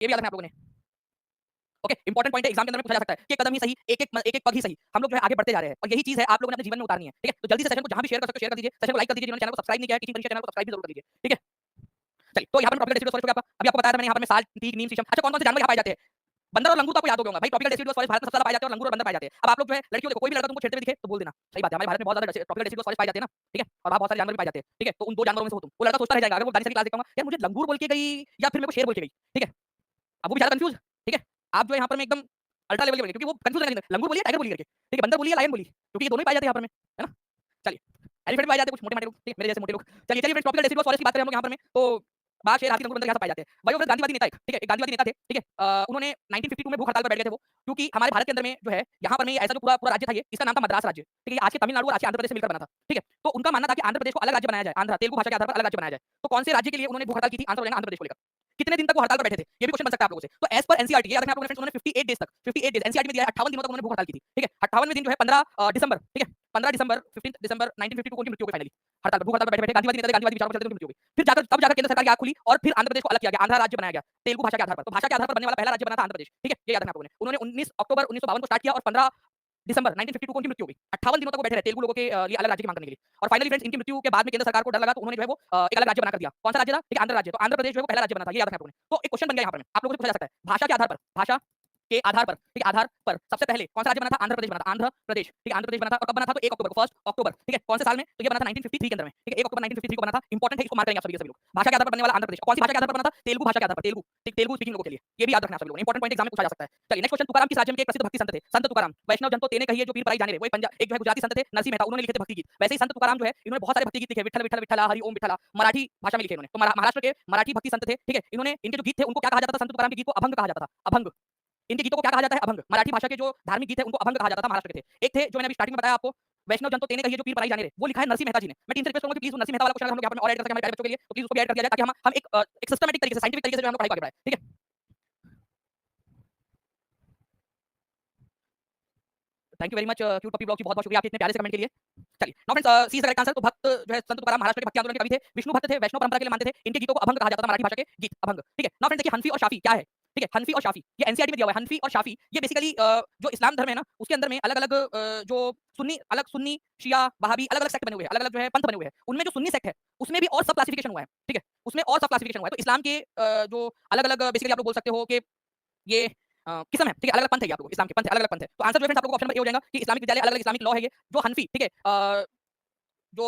ये भी याद रखना आप लोगों ने। ओके, इंपॉर्टेंट पॉइंट है, एग्जाम के अंदर में पूछा जा सकता है कि एक कदम ही सही, एक-एक पग ही सही। हम लोग जो है आगे बढ़ते जा रहे हैं और यही चीज़ है आप लोगों ने अपने जीवन में उतारनी है, ठीक है? तो जल्दी से सेशन को जहाँ भी शेयर कर सकते हो शेयर कर दीजिए, सेशन को लाइक कर दीजिए, जिन्होंने चैनल को सब्सक्राइब नहीं किया है, टीचिंग परीक्षा चैनल को सब्सक्राइब भी जरूर कर दीजिए, ठीक है? चलिए, तो यहाँ पर टॉपिकल डेसिडुअस फॉरेस्ट हो गया आपका। अभी आपको बताया था मैंने यहाँ पर साल, टीक, नीम, शीशम। अच्छा, कौन-कौन से जानवर यहाँ पाए जाते हैं? बंदर और लंगूर तो आपको याद हो गया होगा भाई। ट्रॉपिकल डेसिडुअस फॉरेस्ट भारत में सबसे ज्यादा पाए जाते हैं और लंगूर और बंदर पाए जाते हैं। अब आप लोग जो है लड़कियों देखो, कोई भी लड़का तुमको छेड़ते हुए दिखे तो बोल देना, सही बात है, हमारे भारत में बहुत ज्यादा ट्रॉपिकल डेसिडुअस फॉरेस्ट पाए जाते हैं ना, ठीक है? और वहाँ बहुत सारे जानवर भी पाए जाते हैं, ठीक है? तो उन 2 जानवरों में से हो तुम। वो लड़का सोचता रह जाएगा, अगर वो गाली से क्लास देखता होगा, यार मुझे लंगूर बोल के गई या फिर मेरे को शेर बोल के गई, ठीक है? अब वो बेचारा कंफ्यूज, ठीक है? आप जो है यहाँ पर मैं एकदम अल्ट्रा लेवल के बने, क्योंकि वो कंफ्यूज है, लंगूर बोली या टाइगर बोली करके, ठीक है? बंदर बोली या लायन बोली, क्योंकि ये दोनों ही पाए जाते हैं यहाँ पर में, है ना? चलिए, एलिफेंट भी पाए जाते हैं कुछ मोटे-माटे लोग, ठीक है? मेरे जैसे मोटे लोग। चलिए फ्रेंड्स, ट्रॉपिकल डेसिडुअस फॉरेस्ट की बात करें हम लोग यहाँ पर में, तो बाघ, शेर, हाथी, लंगूर, बंदर यहाँ सब पाए जाते हैं। वयोवृद्ध गांधीवादी नेता एक, ठीक है? एक गांधीवादी नेता थे, ठीक है? उन्होंने 1952 में भूख हड़ताल पर बैठ गए थे वो, क्योंकि हमारे भारत के अंदर में जो है, यहाँ पर में ऐसा जो पूरा पूरा राज्य था ये, इसका नाम था मद्रास राज्य, ठीक है? ये आज के तमिलनाडु और आज के आंध्र प्रदेश से मिलकर बना था, ठीक है? तो उनका मानना था कि आंध्र प्रदेश को अलग राज्य बनाया जाए, आंध्र तेलुगु भाषा के आधार पर अलग राज्य बनाया जाए। तो कौन से राज्य के लिए उन्होंने भूख हड़ताल की थी? आंसर हो जाएगा आंध्र प्रदेश को लेकर। कितने दिन तक वो हड़ताल पर बैठे थे? ये भी क्वेश्चन बन सकता है आप लोगों से। तो एज़ पर एनसीईआरटी, ये याद रखना आप लोगों ने फ्रेंड्स, उन्होंने 58 डेज़ तक, 58 डेज़ एनसीईआरटी में दिया है, 58 दिनों तक उन्होंने भूख हड़ताल की थी, ठीक है? 58वें दिन जो है 15 दिसंबर, ठीक है? 15 दिसंबर 15 दिसंबर 1952 को उनकी मृत्यु हो गई फाइनली। हड़ताल पर, भूख हड़ताल पर बैठे-बैठे गांधीवादी नेता थे, गांधीवादी विचारों पर चलते हुए उनकी मृत्यु हो गई। फिर जाकर तब जाकर केंद्र सरकार की आँख खुली और फिर आंध्र प्रदेश को अलग किया गया, आंध्र राज्य बनाया गया, तेलुगु भाषा के आधार पर। तो भाषा के आधार पर बनने वाला पहला राज्य बना था आंध्र प्रदेश, ठीक है? ये याद रखना आप लोगों ने। उन्होंने 19 अक्टूबर 1952 को स्टार्ट किया और 15 दिसंबर 1952 को उनकी मृत्यु हो गई। 58 दिनों तक वो बैठे रहे तेलुगु लोगों के लिए अलग राज्य की मांग करने के लिए। और फाइनली फ्रेंड्स, इनकी मृत्यु के बाद में केंद्र सरकार को डर लगा, तो उन्होंने जो है वो एक अलग राज्य बनाकर दिया। कौन सा राज्य था? एक आंध्र राज्य। तो आंध्र प्रदेश जो है वो पहला राज्य बना था, ये याद रखना आप लोगों ने। तो एक क्वेश्चन बन गया यहाँ पर में, आप लोगों से पूछा जा सकता है, भाषा के आधार पर, भाषा के आधार पर, ठीक है? आधार पर सबसे पहले कौन सा राज्य बना था? आंध्र प्रदेश बना था, आंध्र प्रदेश, ठीक है? आंध्र प्रदेश बना था और कब बना था? तो 1 अक्टूबर को, 1 अक्टूबर, ठीक है? कौन से साल में? तो ये बना था 1953 के अंदर में, ठीक है? 1 अक्टूबर 1953 को बना था। इंपॉर्टेंट है, इसको मार्क करेंगे आप सभी के सभी लोग। भाषा के आधार पर बनने वाला आंध्र प्रदेश। कौन सी भाषा के आधार पर बना था? तेलुगु भाषा के आधार पर, तेलुगु, ठीक? तेलुगु स्पीकिंग लोगों के लिए। ये भी याद रखना आप सभी लोगों ने, इंपॉर्टेंट पॉइंट एग्जाम में पूछा जा सकता है। चलिए नेक्स्ट क्वेश्चन, तुकाराम किस राज्य में के एक प्रसिद्ध भक्ति संत थे? संत तुकाराम, वैष्णव जन तो तेने कहिए जो पीर पराई जाने रे। वो एक जो है गुजराती संत थे, नरसिंह मेहता, उन्होंने लिखे थे भक्ति गीत। वैसे ही संत तुकाराम जो है, इन्होंने बहुत सारे भक्ति गीत लिखे, विठ्ठल विठ्ठल विठ्ठला, हरि ओम विठ्ठला, मराठी भाषा में लिखे इन्होंने। तो महाराष्ट्र के मराठी भक्ति संत थे, ठीक है? इन्होंने, इनके जो गीत थे उनको क्या कहा जाता था? संत तुकाराम के गीत को अभंग कहा जाता था, अभंग। इनके गीतों को क्या कहा जाता है? अभंग। मराठी भाषा के जो धार्मिक गीत है उनको अभंग कहा जाता था, महाराष्ट्र के थे। एक थे जो मैंने अभी स्टार्टिंग में बताया आपको, वैष्णव जन तो तेने कहिए जो पीर पराई जाने रे, वो लिखा है नरसिंह मेहता जी ने। मैं टीम से रिक्वेस्ट करूंगा कि प्लीज वो नरसिंह मेहता वाला क्वेश्चन अगर हम लोग यहाँ पर और ऐड कर सकें हमारे प्यारे बच्चों के लिए, तो प्लीज उसको भी ऐड कर दिया जाए, ताकि हम एक सिस्टमैटिक तरीके से, साइंटिफिक तरीके से जो है हम लोग पढ़ाई को आगे बढ़ाएं, ठीक है? Thank you very much cute puppy blog ji, बहुत-बहुत शुक्रिया आपके इतने प्यारे से कमेंट के लिए। चलिए, now friends, C is the correct answer. तो भक्त जो है संत तुकाराम महाराष्ट्र के भक्ति आंदोलन के कवि थे, विष्णु भक्त थे, वैष्णव परंपरा के लिए मानते थे। इनके गीतों को अभंग कहा जाता था, मराठी भाषा के गीत, अभंग, ठीक है? नाउ फ्रेंड्स, देखिए हनफी और शाफी क्या है? ठीक है, हनफी और शाफी, ये एनसीईआरटी में दिया हुआ है। हनफी और शाफी ये बेसिकली जो इस्लाम धर्म है ना, उसके अंदर में अलग-अलग जो सुन्नी, शिया, वहाबी अलग-अलग सेक्ट बने हुए हैं, अलग-अलग जो है पंथ बने हुए हैं। उनमें जो सुन्नी सेक्ट है, उसमें भी और सब क्लासिफिकेशन हुआ है, ठीक है? उसमें और सब क्लासिफिकेशन हुआ है। तो इस्लाम के जो अलग-अलग बेसिकली आप लोग बोल सकते हो कि ये किस्म है, ठीक है? अलग-अलग पंथ है ये, आप लोग इस्लाम के पंथ है, अलग-अलग पंथ है। तो आंसर जो है फ्रेंड्स आप लोगों को ऑप्शन नंबर ए हो जाएगा कि इस्लामिक विद्यालय, अलग-अलग इस्लामिक लॉ है ये। जो हनफी, ठीक है? जो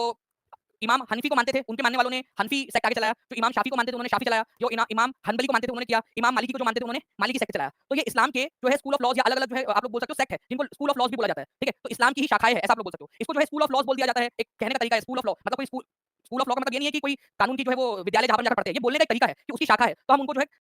इमाम हनफी को मानते थे, उनके मानने वालों ने हनफी सेक्ट आगे चलाया। जो इमाम शाफी को मानते थे, उन्होंने शाफी चलाया। जो इमाम हनबली को मानते थे, उन्होंने किया। इमाम मालिकी को जो मानते थे, उन्होंने मालिकी सेक्ट चलाया। तो ये इस्लाम के जो है स्कूल ऑफ लॉज़ या अलग-अलग जो है आप लोग बोल सकते हो सेक्ट है, जिनको स्कूल ऑफ लॉज़ भी बोला जाता है, ठीक है? तो इस्लाम की ही शाखाएँ हैं, ऐसा आप लोग बोल सकते हो। इसको जो है स्कूल ऑफ लॉज़ बोल दिया जाता है, एक कहने का तरीका है स्कूल ऑफ लॉ, मतलब कोई स्कूल स्कूल ऑफ लॉ का मतलब ये नहीं है कि कोई कानून की जो है वो विद्यालय जहाँ पर जाकर पढ़ते हैं। ये बोलने का एक तरीका है कि उसकी शाखा है, तो हम उनको जो है